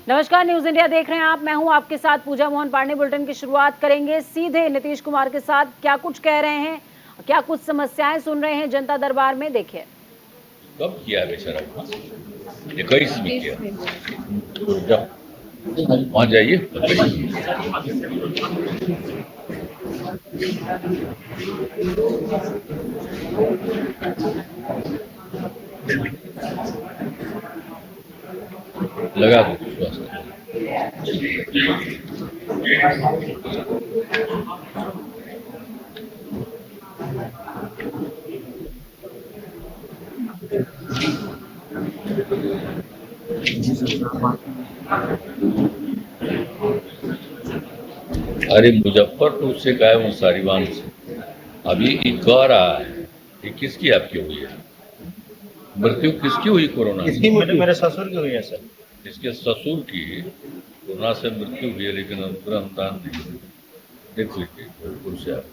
नमस्कार, news India देख रहे हैं आप। मैं हूं आपके साथ पूजा मोहन पांडे। बुलेटिन की शुरुआत करेंगे सीधे नीतीश कुमार के साथ। क्या कुछ कह रहे हैं, क्या कुछ समस्याएं सुन रहे हैं जनता दरबार में, देखिए। कब किया बेचारा? 21 में किया। तो जब वहां जाइए लगा दो स्वास्थ्य। अरे मुजफ्फरपुर से गए वो सारीवान से अभी कह रहा है कि किसकी आपकी हुई है मृत्यु, किसकी हुई कोरोना से? मेरे ससुर की हुई है सर। इसके ससुर की कोरोना से मृत्यु हुई है, लेकिन अनुदान नहीं। देख लीजिए भोजपुर से आप।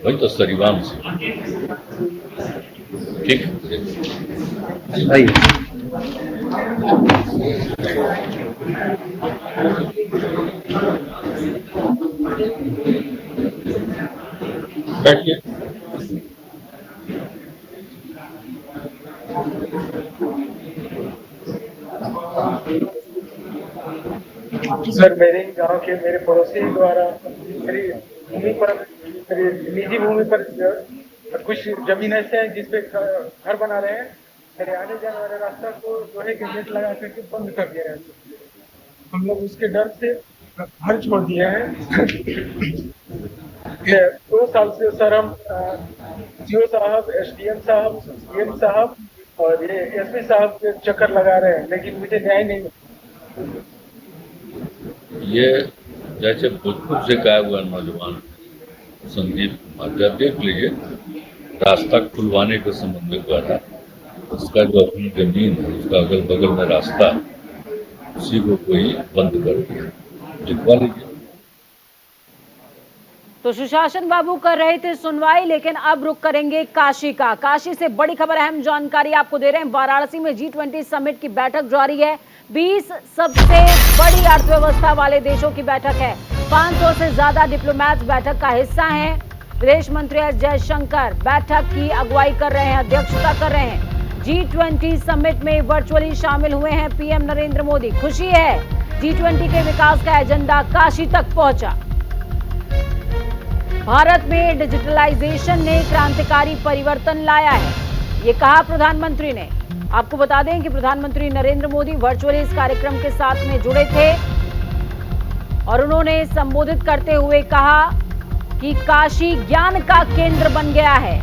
वही तो सरीवान से। ठीक बैठिए। सर, मेरे गांव के मेरे पड़ोसी द्वारा मेरी भूमि पर, मेरी निजी भूमि पर कुछ जमीन ऐसे है जिसपे घर बना रहे हैं। मेरे आने जाने वाले रास्ता को लोहे के गेट लगा करके बंद कर दिया है। हम लोग उसके डर से घर छोड़ दिए हैं। 2 साल से सर हम सीओ साहब, एसडीएम साहब, सीएम साहब और ये एसपी साहब के चक्कर लगा रहे हैं, लेकिन मुझे न्याय नहीं। ये जैसे भोजपुर से गायब हुआ नौजवान संदीप कुमार, देख लीजिए रास्ता खुलवाने के संबंध में हुआ था। उसका जो अपनी जमीन है, उसका अगल बगल में रास्ता, उसी को कोई बंद कर दिया। लिखवा लीजिए। तो सुशासन बाबू कर रहे थे सुनवाई, लेकिन अब रुक करेंगे काशी का। काशी से बड़ी खबर, अहम जानकारी आपको दे रहे हैं। वाराणसी में G20 समिट की बैठक जारी है। 20 सबसे बड़ी अर्थव्यवस्था वाले देशों की बैठक है। 500 से ज्यादा डिप्लोमैट्स बैठक का हिस्सा हैं। विदेश मंत्री एस जयशंकर बैठक की अगुवाई कर रहे हैं, अध्यक्षता कर रहे हैं। G20 समिट में वर्चुअली शामिल हुए हैं पीएम नरेंद्र मोदी। खुशी है, G20 के विकास का एजेंडा काशी तक पहुंचा। भारत में डिजिटलाइजेशन ने क्रांतिकारी परिवर्तन लाया है, ये कहा प्रधानमंत्री ने। आपको बता दें कि प्रधानमंत्री नरेंद्र मोदी वर्चुअली इस कार्यक्रम के साथ में जुड़े थे और उन्होंने संबोधित करते हुए कहा कि काशी ज्ञान का केंद्र बन गया है।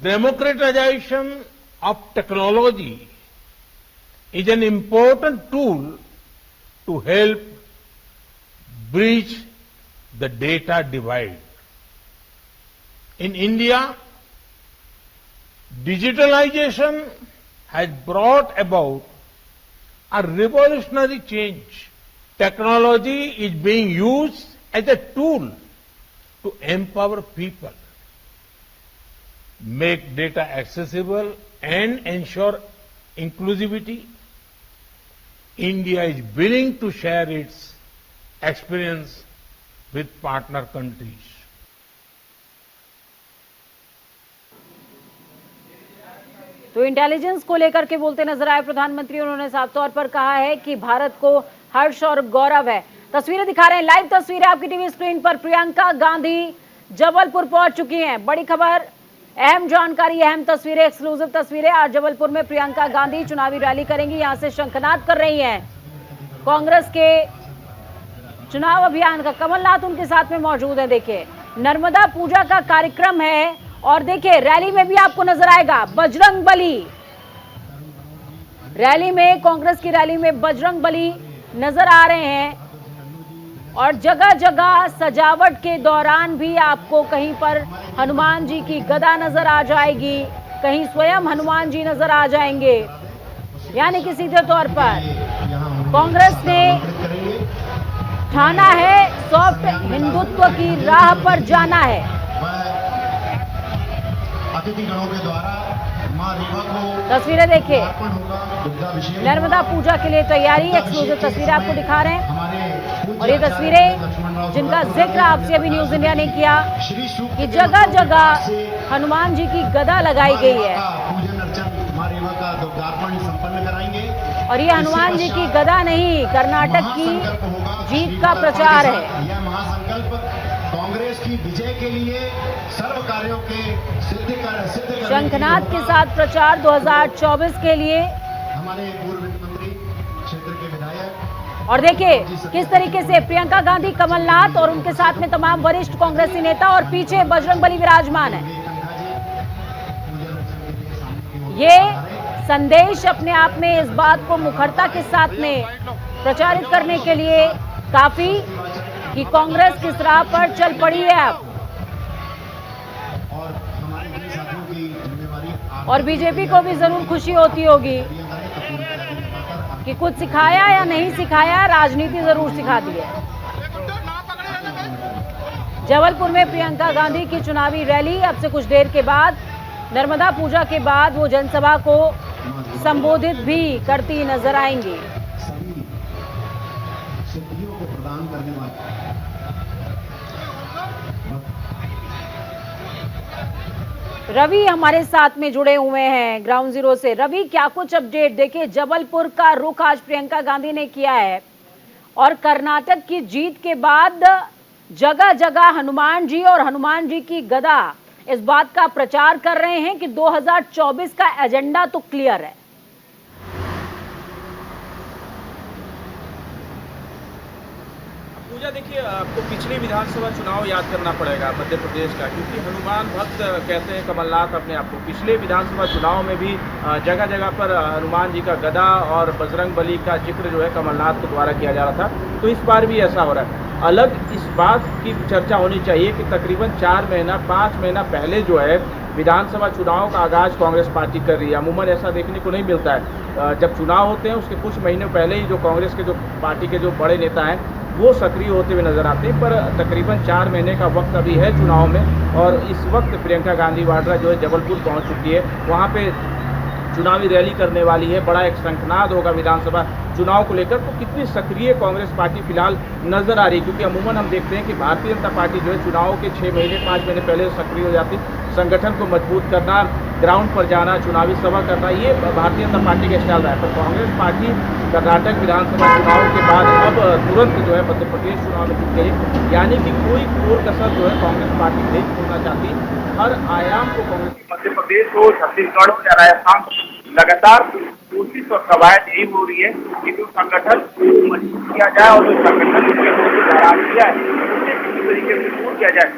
Democratization of technology is an important tool to help bridge the data divide. In India, digitalization has brought about a revolutionary change. Technology is being used as a tool to empower people, make data accessible and ensure inclusivity. India is willing to share its experience with partner countries. तो intelligence को लेकर के बोलते नजर आए प्रधानमंत्री। उन्होंने साफ तौर पर कहा है कि भारत को हर्ष और गौरव है। तस्वीरें दिखा रहे हैं, लाइव तस्वीरें आपकी टीवी स्क्रीन पर। प्रियंका गांधी जबलपुर पहुंच चुकी हैं। बड़ी खबर, अहम जानकारी, अहम तस्वीरें, एक्सक्लूसिव तस्वीरें। आज जबलपुर में प्रियंका गांधी चुनावी रैली करेंगी, यहां से शंखनाद कर रही हैं कांग्रेस के चुनाव अभियान का। कमलनाथ उनके साथ में मौजूद है। देखिए, नर्मदा पूजा का कार्यक्रम है और देखिए रैली में भी आपको नजर आएगा बजरंग बली। रैली में, कांग्रेस की रैली में बजरंग बली नजर आ रहे हैं और जगह जगह सजावट के दौरान भी आपको कहीं पर हनुमान जी की गदा नजर आ जाएगी, कहीं स्वयं हनुमान जी नजर आ जाएंगे। यानी कि सीधे तौर पर कांग्रेस ने ठाना है सॉफ्ट हिंदुत्व की राह पर जाना है। अतिथिगणों के द्वारा मां रीवा को तस्वीरें देखिए, अर्पण होगा, दुग्धाभिषेक नर्मदा पूजा के लिए तैयारी। एक्सक्लूसिव तस्वीरें आपको दिखा रहे हैं हमारे और ये तस्वीरें जिनका जिक्र आपसे अभी न्यूज इंडिया ने किया कि जगह जगह हनुमान जी की गदा लगाई गई है पूजन अर्चन मां रीवा का दुग्धार्पण संपन्न कराएंगे। और ये हनुमान जी की गदा नहीं, कर्नाटक की जीत का प्रचार है। यह महासंकल्प कांग्रेस की विजय के लिए सर्व कार्यों के सिद्ध करने शंखनाद के साथ प्रचार 2024 के लिए। हमारे पूर्व वित्त मंत्री क्षेत्र के विधायक और देखिए किस तरीके से प्रियंका गांधी, कमलनाथ और उनके साथ में तमाम वरिष्ठ कांग्रेसी नेता और पीछे बजरंगबली विराजमान है। ये संदेश अपने आप में इस बात को मुखरता के साथ में प्रचारित करने के लिए काफी कि कांग्रेस किस राह पर चल पड़ी है अब। और बीजेपी को भी जरूर खुशी होती होगी कि कुछ सिखाया या नहीं सिखाया, राजनीति जरूर सिखा दी है। जबलपुर में प्रियंका गांधी की चुनावी रैली अब से कुछ देर के बाद, नर्मदा पूजा के बाद वो जनसभा को संबोधित भी करती नजर आएंगी। सिद्धियों को प्रदान करने वाले रवि हमारे साथ में जुड़े हुए हैं ग्राउंड जीरो से। रवि, क्या कुछ अपडेट? देखिए जबलपुर का रुख आज प्रियंका गांधी ने किया है और कर्नाटक की जीत के बाद जगह जगह हनुमान जी और हनुमान जी की गदा इस बात का प्रचार कर रहे हैं कि 2024 का एजेंडा तो क्लियर है। पूजा, देखिए आपको पिछले विधानसभा चुनाव याद करना पड़ेगा मध्य प्रदेश का, क्योंकि हनुमान भक्त कहते हैं कमलनाथ अपने आप को। पिछले विधानसभा चुनाव में भी जगह जगह पर हनुमान जी का गदा और बजरंगबली का जिक्र जो है कमलनाथ के द्वारा किया जा रहा था, तो इस बार भी ऐसा हो रहा है। अलग इस बात की चर्चा होनी चाहिए कि तकरीबन 5 महीना पहले जो है विधानसभा चुनाव का आगाज कांग्रेस पार्टी कर रही है। अमूमन ऐसा देखने को नहीं मिलता है। जब चुनाव होते हैं उसके कुछ महीने पहले ही जो कांग्रेस के जो पार्टी के जो बड़े नेता हैं वो सक्रिय होते हुए नजर आते हैं, पर तकरीबन 4 महीने का वक्त अभी है चुनाव में। और इस वक्त प्रियंका गांधी वाड्रा जो है जबलपुर पहुंच चुकी है, वहां पे चुनावी रैली करने वाली है। बड़ा एक शंखनाद होगा विधानसभा चुनाव को लेकर। तो कितनी सक्रिय कांग्रेस पार्टी फिलहाल नजर आ रही है, क्योंकि अमूमन हम देखते हैं कि भारतीय जनता पार्टी जो है चुनाव के 6 महीने 5 महीने पहले सक्रिय हो जाती। संगठन को मजबूत करना, ग्राउंड पर जाना, चुनावी सभा करना, ये भारतीय जनता पार्टी का स्टाइल रहा है। पर कांग्रेस पार्टी कर्नाटक विधानसभा चुनाव के बाद अब तुरंत जो है मध्य प्रदेश चुनाव में जुट गई, यानी कि कोई कोर कसर जो है कांग्रेस पार्टी नहीं छोड़ना चाहती। हर आयाम को कांग्रेस मध्य प्रदेश हो, छत्तीसगढ़ हो या राजस्थान, लगातार कोशिश और कवायद यही हो रही है कि जो संगठन मजबूत किया जाए और जो संगठन किया है उसे किसी तरीके से दूर किया जाए,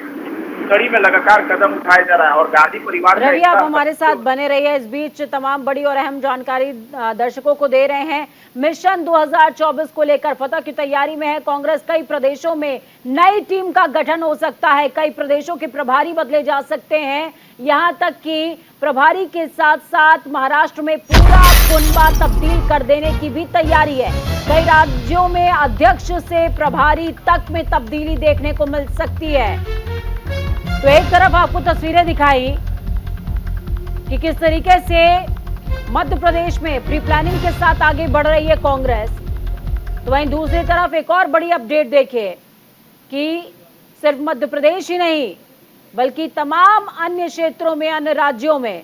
कड़ी में लगातार कदम उठाया जा रहा है। और गांधी परिवार रवि, आप हमारे साथ बने रहिए। इस बीच तमाम बड़ी और अहम जानकारी दर्शकों को दे रहे हैं। मिशन 2024 को लेकर फतह की तैयारी में है कांग्रेस। कई प्रदेशों में नई टीम का गठन हो सकता है, कई प्रदेशों के प्रभारी बदले जा सकते हैं, यहां तक कि प्रभारी के साथ साथ महाराष्ट्र में पूरा कुनबा तब्दील कर देने की भी तैयारी है। कई राज्यों में अध्यक्ष से प्रभारी तक में तब्दीली देखने को मिल सकती है। तो एक तरफ आपको तस्वीरें दिखाई कि किस तरीके से मध्य प्रदेश में प्री प्लानिंग के साथ आगे बढ़ रही है कांग्रेस, तो वहीं दूसरी तरफ एक और बड़ी अपडेट देखिए कि सिर्फ मध्य प्रदेश ही नहीं बल्कि तमाम अन्य क्षेत्रों में, अन्य राज्यों में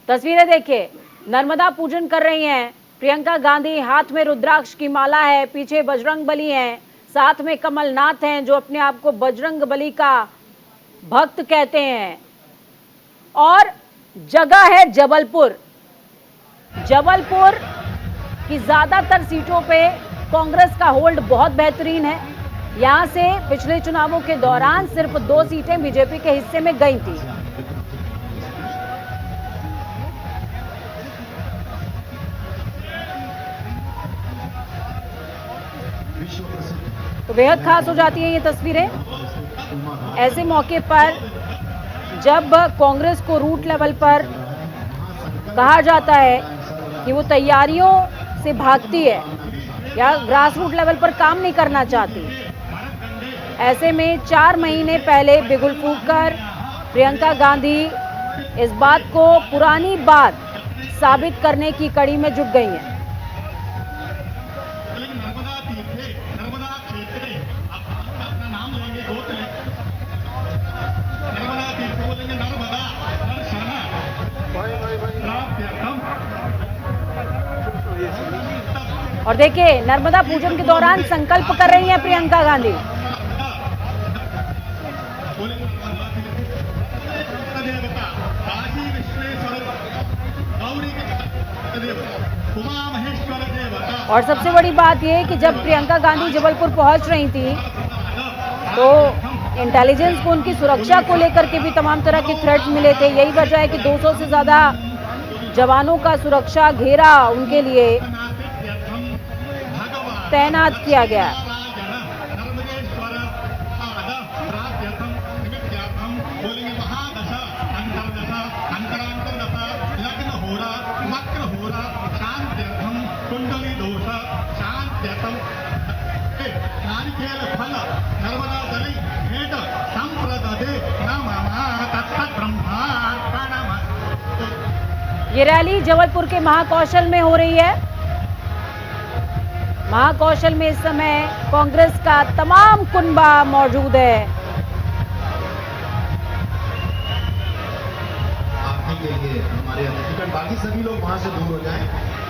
तस्वीरें देखिए। नर्मदा पूजन कर रही हैं प्रियंका गांधी, हाथ में रुद्राक्ष की माला है, पीछे बजरंगबली हैं, साथ में कमलनाथ हैं जो अपने आप को बजरंगबली का भक्त कहते हैं। और जगह है जबलपुर। जबलपुर की ज्यादातर सीटों पे कांग्रेस का होल्ड बहुत बेहतरीन है। यहां से पिछले चुनावों के दौरान सिर्फ 2 सीटें बीजेपी के हिस्से में गई थी। तो बेहद खास हो जाती हैं ये तस्वीरें ऐसे मौके पर जब कांग्रेस को रूट लेवल पर कहा जाता है कि वो तैयारियों से भागती है या ग्रास रूट लेवल पर काम नहीं करना चाहती। ऐसे में 4 महीने पहले बिगुल फूंककर प्रियंका गांधी इस बात को पुरानी बात साबित करने की कड़ी में जुट गई हैं। नर्मदा तीर्थे नर्मदा क्षेत्रे अपना नाम लेंगे गोत्र नर्मदा तीर्थ बोलेंगे नर्मदा नरसना प्राप्त्यर्थम। और देखिए नर्मदा पूजन के दौरान संकल्प कर रही हैं प्रियंका गांधी। देवता काशी विश्वेश्वर गौरी उमा महेश्वर देवता। और सबसे बड़ी बात यह है कि जब प्रियंका गांधी जबलपुर पहुंच रही थी तो इंटेलिजेंस को उनकी सुरक्षा को लेकर के भी तमाम तरह के थ्रेट्स मिले थे। यही वजह है कि 200 से ज्यादा जवानों का सुरक्षा घेरा उनके लिए तैनात किया गया। ये रैली जबलपुर के महाकौशल में हो रही है। महाकौशल में इस समय कांग्रेस का तमाम कुनबा मौजूद है। आपके के लिए हमारे अतिथिगण बाकी सभी लोग वहां से दूर हो जाएं।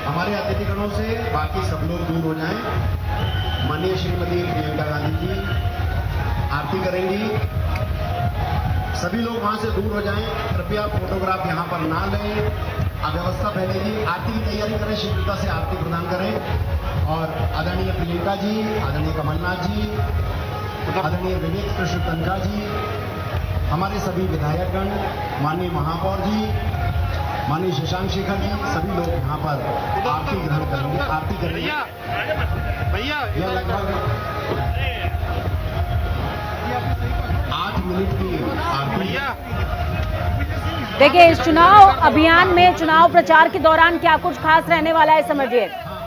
हमारे अतिथिगणों से बाकी सब लोग दूर हो जाएं। माननीय श्रीमती प्रियंका गांधी जी आरती करेंगी। सभी लोग वहां से दूर हो जाएं। कृपया फोटोग्राफ यहां पर ना लें। अव्यवस्था फैलेगी। आरती की तैयारी करें, शीघ्रता से आरती प्रदान करें। और आदरणीय प्रियंका जी, आदरणीय कमलनाथ जी, आदरणीय विवेक कृष्ण तनखा जी, हमारे सभी विधायकगण, माननीय महापौर जी, माननीय शशांक शेखर जी, सभी लोग यहाँ पर आरती ग्रहण करेंगे, आरती करेंगे। यह लगभग 8 मिनट की आरती। देखिए इस चुनाव अभियान में चुनाव प्रचार के दौरान क्या कुछ खास रहने वाला है समझिए।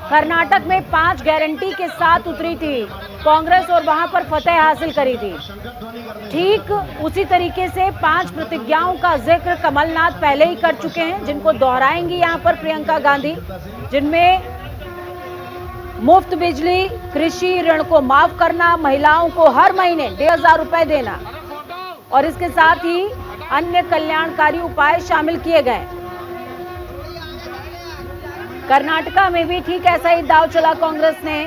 कर्नाटक में 5 गारंटी के साथ उतरी थी कांग्रेस और वहां पर फतेह हासिल करी थी। ठीक उसी तरीके से 5 प्रतिज्ञाओं का जिक्र कमलनाथ पहले ही कर चुके हैं, जिनको दोहराएंगी यहां पर प्रियंका गांधी, जिनमें मुफ्त बिजली, कृषि ऋण को माफ करना, महिलाओं को हर महीने 1,500 रुपए देना और इसके साथ ही अन्य कल्याणकारी उपाय शामिल किए गए। कर्नाटका में भी ठीक ऐसा ही दांव चला कांग्रेस ने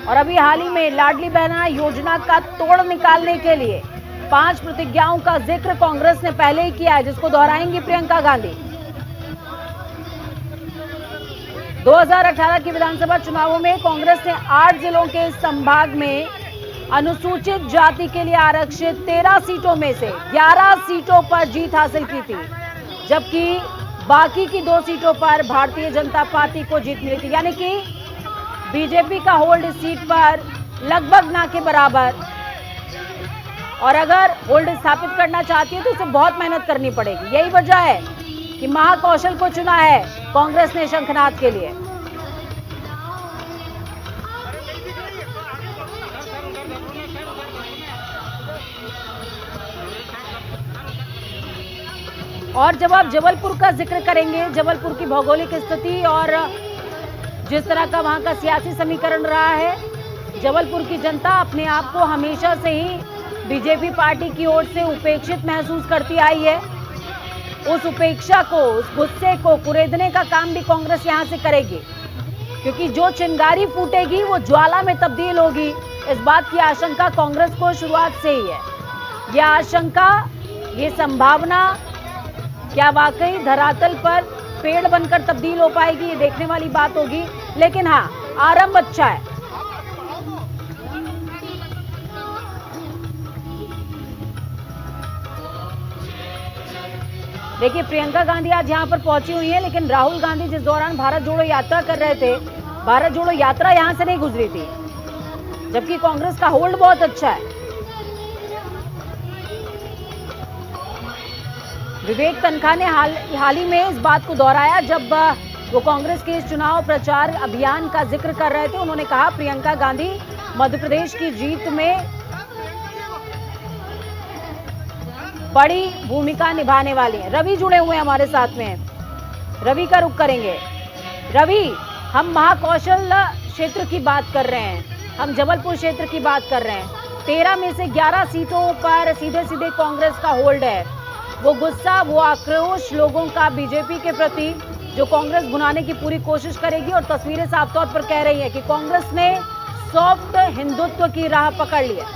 और अभी हाल ही में लाडली बहना योजना का तोड़ निकालने के लिए 5 प्रतिज्ञाओं का जिक्र कांग्रेस ने पहले ही किया है, जिसको दोहराएंगी प्रियंका गांधी। 2018 के विधानसभा चुनावों में कांग्रेस ने 8 जिलों के संभाग में अनुसूचित जाति के लिए आरक्षित 13 सीटों में से 11 सीटों पर जीत हासिल की थी, जबकि बाकी की 2 सीटों पर भारतीय जनता पार्टी को जीत मिली थी। यानी कि बीजेपी का होल्ड इस सीट पर लगभग ना के बराबर, और अगर होल्ड स्थापित करना चाहती है तो उसे बहुत मेहनत करनी पड़ेगी। यही वजह है कि महाकौशल को चुना है कांग्रेस ने शंखनाद के लिए। और जब आप जबलपुर का जिक्र करेंगे, जबलपुर की भौगोलिक स्थिति और जिस तरह का वहां का सियासी समीकरण रहा है, जबलपुर की जनता अपने आप को हमेशा से ही बीजेपी पार्टी की ओर से उपेक्षित महसूस करती आई है। उस उपेक्षा को, उस गुस्से को कुरेदने का काम भी कांग्रेस यहां से करेगी, क्योंकि जो चिंगारी फूटेगी वो ज्वाला में तब्दील होगी। इस बात की आशंका कांग्रेस को शुरुआत से ही है। यह आशंका, ये संभावना क्या वाकई धरातल पर पेड़ बनकर तब्दील हो पाएगी, ये देखने वाली बात होगी। लेकिन हाँ, आरंभ अच्छा है। देखिए प्रियंका गांधी आज यहां पर पहुंची हुई है, लेकिन राहुल गांधी जिस दौरान भारत जोड़ो यात्रा कर रहे थे, भारत जोड़ो यात्रा यहां से नहीं गुजरी थी, जबकि कांग्रेस का होल्ड बहुत अच्छा है। विवेक तनखा ने हाल ही में इस बात को दोहराया जब वो कांग्रेस के इस चुनाव प्रचार अभियान का जिक्र कर रहे थे। उन्होंने कहा प्रियंका गांधी मध्य प्रदेश की जीत में बड़ी भूमिका निभाने वाली हैं। रवि जुड़े हुए हैं हमारे साथ में, रवि का रुख करेंगे। रवि, हम महाकौशल क्षेत्र की बात कर रहे हैं, हम जबलपुर क्षेत्र की बात कर रहे हैं। 13 में से 11 सीटों पर सीधे सीधे कांग्रेस का होल्ड है। वो गुस्सा, वो आक्रोश लोगों का बीजेपी के प्रति जो कांग्रेस भुनाने की पूरी कोशिश करेगी, और तस्वीरें साफ तौर पर कह रही हैं कि कांग्रेस ने सॉफ्ट हिंदुत्व की राह पकड़ ली है।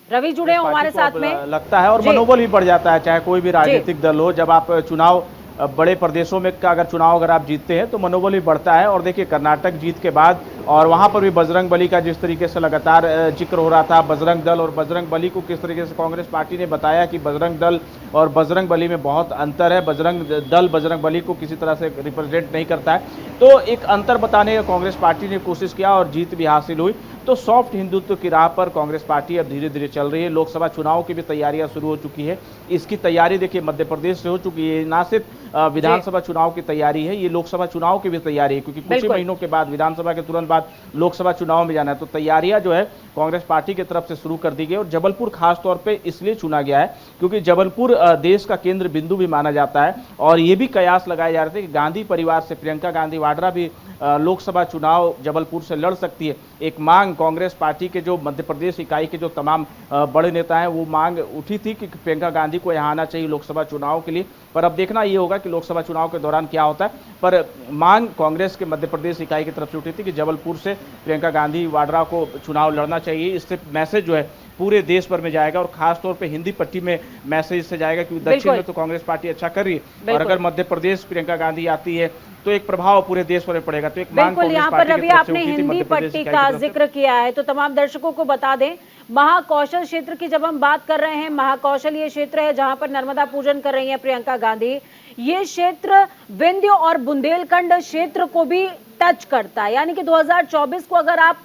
रवि जुड़े हो हमारे साथ में, लगता है और मनोबल भी बढ़ जाता है, चाहे कोई भी राजनीतिक दल हो। जब आप चुनाव बड़े प्रदेशों में का अगर आप जीतते हैं तो मनोबल भी बढ़ता है। और देखिए कर्नाटक जीत के बाद और वहां पर भी बजरंग बली का जिस तरीके से लगातार जिक्र हो रहा था, बजरंग दल और बजरंग बली को किस तरीके से कांग्रेस पार्टी ने बताया कि बजरंग दल और बजरंग बली में बहुत अंतर है, बजरंग दल बजरंग बली को किसी तरह से रिप्रेजेंट नहीं करता है। तो एक अंतर बताने का कांग्रेस पार्टी ने कोशिश किया और जीत भी हासिल हुई। तो सॉफ्ट हिंदुत्व की राह पर कांग्रेस पार्टी अब धीरे धीरे चल रही है। लोकसभा चुनाव की भी तैयारियां शुरू हो चुकी है। इसकी तैयारी देखिए मध्य प्रदेश से हो चुकी है। ना सिर्फ विधानसभा चुनाव की तैयारी है, ये लोकसभा चुनाव की भी तैयारी है, क्योंकि कुछ ही महीनों के बाद विधानसभा के तुरंत बाद लोकसभा चुनाव में जाना है। तो तैयारियां जो है कांग्रेस पार्टी की तरफ से शुरू कर दी गई। और जबलपुर खासतौर पर इसलिए चुना गया है क्योंकि जबलपुर देश का केंद्र बिंदु भी माना जाता है। और ये भी कयास लगाए जा रहे थे कि गांधी परिवार से प्रियंका गांधी वाड्रा भी लोकसभा चुनाव जबलपुर से लड़ सकती है। एक मांग कांग्रेस पार्टी के जो मध्य प्रदेश इकाई के जो तमाम बड़े नेता हैं, वो मांग उठी थी कि प्रियंका गांधी को यहाँ आना चाहिए लोकसभा चुनाव के लिए। पर अब देखना ये होगा कि लोकसभा चुनाव के दौरान क्या होता है। पर मांग कांग्रेस के मध्य प्रदेश इकाई की तरफ से उठी थी कि जबलपुर से प्रियंका गांधी वाड्रा को चुनाव लड़ना चाहिए। इससे मैसेज जो है पूरे देश भर में जाएगा और खासतौर पे हिंदी पट्टी में मैसेज से जाएगा, क्योंकि दक्षिण में तो कांग्रेस पार्टी अच्छा कर रही है, और अगर मध्य प्रदेश प्रियंका गांधी आती है तो एक प्रभाव पूरे देश पर पड़ेगा। तो एक मांग बिल्कुल, यहाँ पर रवि आपने हिंदी पट्टी का जिक्र किया है तो तमाम दर्शकों को बता दें, महाकौशल क्षेत्र की जब हम बात कर रहे हैं, महाकौशल ये क्षेत्र है जहां पर नर्मदा पूजन कर रही हैं प्रियंका गांधी। ये क्षेत्र विंध्य और बुंदेलखंड क्षेत्र को भी टच करता है, यानी कि 2024 को अगर आप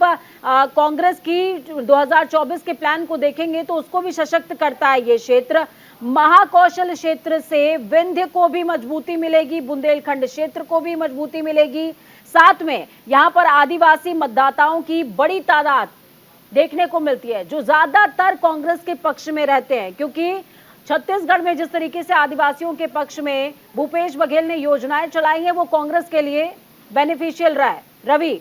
कांग्रेस की 2024 के प्लान को देखेंगे तो उसको भी सशक्त करता है ये क्षेत्र। महाकौशल क्षेत्र से विंध्य को भी मजबूती मिलेगी, बुंदेलखंड क्षेत्र को भी मजबूती मिलेगी। साथ में यहाँ पर आदिवासी मतदाताओं की बड़ी तादाद देखने को मिलती है जो ज्यादातर कांग्रेस के पक्ष में रहते हैं, क्योंकि छत्तीसगढ़ में जिस तरीके से आदिवासियों के पक्ष में भूपेश बघेल ने योजनाएं चलाई हैं वो कांग्रेस के लिए बेनिफिशियल रहा है। रवि,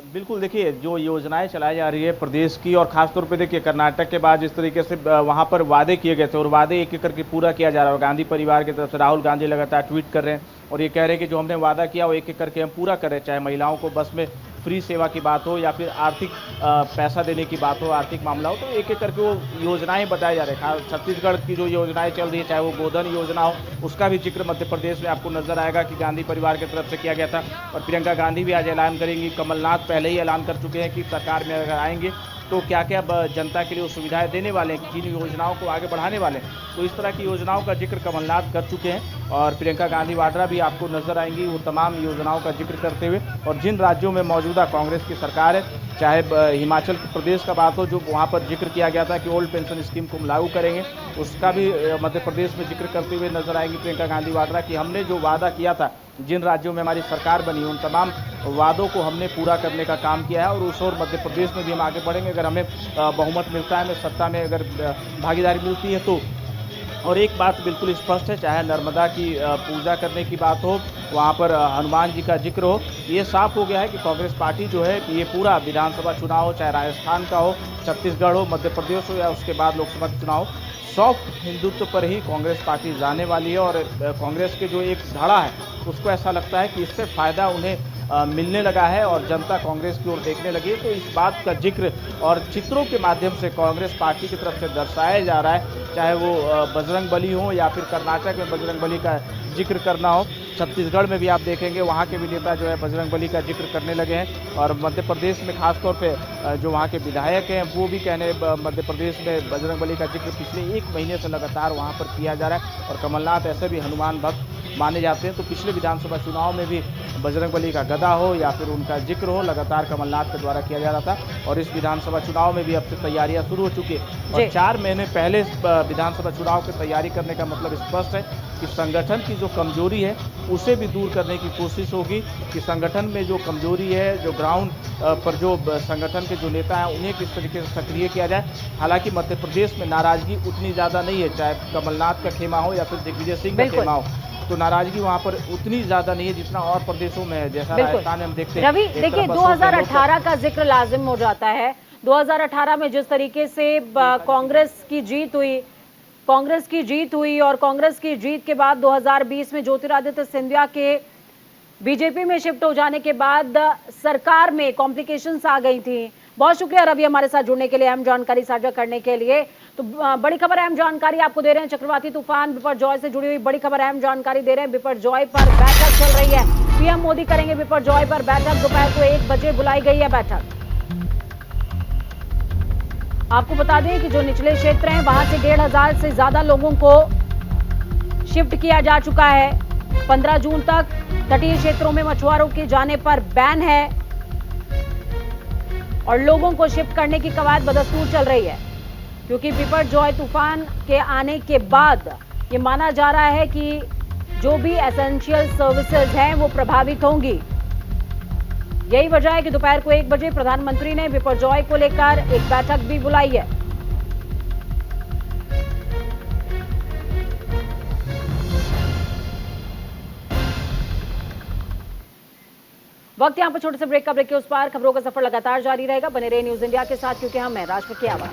बिल्कुल देखिए जो योजनाएं चलाई जा रही है प्रदेश की, और खासतौर पे देखिए कर्नाटक के बाद जिस तरीके से वहां पर वादे किए गए थे और वादे एक एक करके पूरा किया जा रहा है। गांधी परिवार की तरफ से राहुल गांधी लगातार ट्वीट कर रहे हैं और ये कह रहे हैं कि जो हमने वादा किया वो एक एक करके हम पूरा कर रहे हैं, चाहे महिलाओं को बस में फ्री सेवा की बात हो या फिर आर्थिक पैसा देने की बात हो, आर्थिक मामला हो, तो एक एक करके वो योजनाएं बताए जा रहे हैं। छत्तीसगढ़ की जो योजनाएं चल रही है, चाहे वो गोधन योजना हो, उसका भी जिक्र मध्य प्रदेश में आपको नजर आएगा कि गांधी परिवार की तरफ से किया गया था। और प्रियंका गांधी भी आज ऐलान करेंगी, कमलनाथ पहले ही ऐलान कर चुके हैं कि सरकार में अगर आएंगे तो क्या क्या जनता के लिए वो सुविधाएं देने वाले हैं, किन योजनाओं को आगे बढ़ाने वाले हैं। तो इस तरह की योजनाओं का जिक्र कमलनाथ कर चुके हैं और प्रियंका गांधी वाड्रा भी आपको नजर आएंगी वो तमाम योजनाओं का जिक्र करते हुए। और जिन राज्यों में मौजूदा कांग्रेस की सरकार है, चाहे हिमाचल प्रदेश का बात हो जो वहाँ पर जिक्र किया गया था कि ओल्ड पेंशन स्कीम को लागू करेंगे, उसका भी मध्य प्रदेश में जिक्र करते हुए नजर आएंगी प्रियंका गांधी वाड्रा कि हमने जो वादा किया था, जिन राज्यों में हमारी सरकार बनी उन तमाम वादों को हमने पूरा करने का काम किया है और उस और मध्य प्रदेश में भी हम आगे बढ़ेंगे अगर हमें बहुमत मिलता है, हमें सत्ता में अगर भागीदारी मिलती है तो। और एक बात बिल्कुल स्पष्ट है, चाहे नर्मदा की पूजा करने की बात हो, वहाँ पर हनुमान जी का जिक्र हो, ये साफ हो गया है कि कांग्रेस पार्टी जो है ये पूरा विधानसभा चुनाव हो, चाहे राजस्थान का हो, छत्तीसगढ़ हो, मध्य प्रदेश हो या उसके बाद लोकसभा चुनाव, सॉफ्ट हिंदुत्व पर ही कांग्रेस पार्टी जाने वाली है। और कांग्रेस के जो एक धड़ा है उसको ऐसा लगता है कि इससे फ़ायदा उन्हें मिलने लगा है और जनता कांग्रेस की ओर देखने लगी है। तो इस बात का जिक्र और चित्रों के माध्यम से कांग्रेस पार्टी की तरफ से दर्शाया जा रहा है, चाहे वो बजरंग बली हो या फिर कर्नाटक में बजरंग बली का जिक्र करना हो, छत्तीसगढ़ में भी आप देखेंगे वहाँ के भी नेता जो है बजरंग बली का जिक्र करने लगे हैं। और मध्य प्रदेश में खासतौर पे जो वहाँ के विधायक हैं वो भी कहने मध्य प्रदेश में बजरंग बली का जिक्र पिछले 1 महीने से लगातार वहाँ पर किया जा रहा है। और कमलनाथ ऐसे भी हनुमान भक्त माने जाते हैं। तो पिछले विधानसभा चुनाव में भी बजरंगबली का गदा हो या फिर उनका जिक्र हो, लगातार कमलनाथ के द्वारा किया जा रहा था। और इस विधानसभा चुनाव में भी अब से तैयारियां शुरू हो चुकी है और 4 महीने पहले विधानसभा चुनाव की तैयारी करने का मतलब स्पष्ट है कि संगठन की जो कमजोरी है उसे भी दूर करने की कोशिश होगी, कि संगठन में जो कमजोरी है, जो ग्राउंड पर जो संगठन के जो नेता हैं उन्हें किस तरीके से सक्रिय किया जाए। हालांकि मध्य प्रदेश में नाराजगी उतनी ज़्यादा नहीं है, चाहे कमलनाथ का खेमा हो या फिर दिग्विजय सिंह का खेमा हो, तो नाराजगी वहां पर उतनी ज्यादा नहीं है जितना और प्रदेशों में है। जैसा राजस्थान में हम देखते हैं। रवि, देखिए 2018 का जिक्र लाजिम हो जाता है। 2018 में जिस तरीके से कांग्रेस की जीत हुई और कांग्रेस की जीत के बाद 2020 में ज्योतिरादित्य सिंधिया के बीजेपी में शिफ्ट हो जाने के बाद सरकार में कॉम्प्लिकेशंस आ गई थी। बहुत शुक्रिया रवि हमारे साथ जुड़ने के लिए, अहम जानकारी साझा करने के लिए। तो बड़ी खबर, अहम जानकारी आपको दे रहे हैं। चक्रवाती तूफान बिपरजॉय से जुड़ी हुई बड़ी खबर, अहम जानकारी दे रहे हैं। बिपरजॉय पर बैठक चल रही है, पीएम मोदी करेंगे बिपरजॉय पर बैठक। दोपहर को 1 बजे बुलाई गई है बैठक। आपको बता दें कि जो निचले क्षेत्र हैं वहां से 1,500 से ज्यादा लोगों को शिफ्ट किया जा चुका है। 15 जून तक तटीय क्षेत्रों में मछुआरों के जाने पर बैन है और लोगों को शिफ्ट करने की कवायद बदस्तूर चल रही है, क्योंकि बिपरजॉय तूफान के आने के बाद ये माना जा रहा है कि जो भी एसेंशियल सर्विसेज हैं वो प्रभावित होंगी। यही वजह है कि दोपहर को 1 बजे प्रधानमंत्री ने बिपरजॉय को लेकर एक बैठक भी बुलाई है। वक्त यहाँ पर छोटे से ब्रेक का। ब्रेक के उस पार खबरों का सफर लगातार जारी रहेगा। बने रहे न्यूज इंडिया के साथ, क्योंकि हम हैं राष्ट्र की आवाज।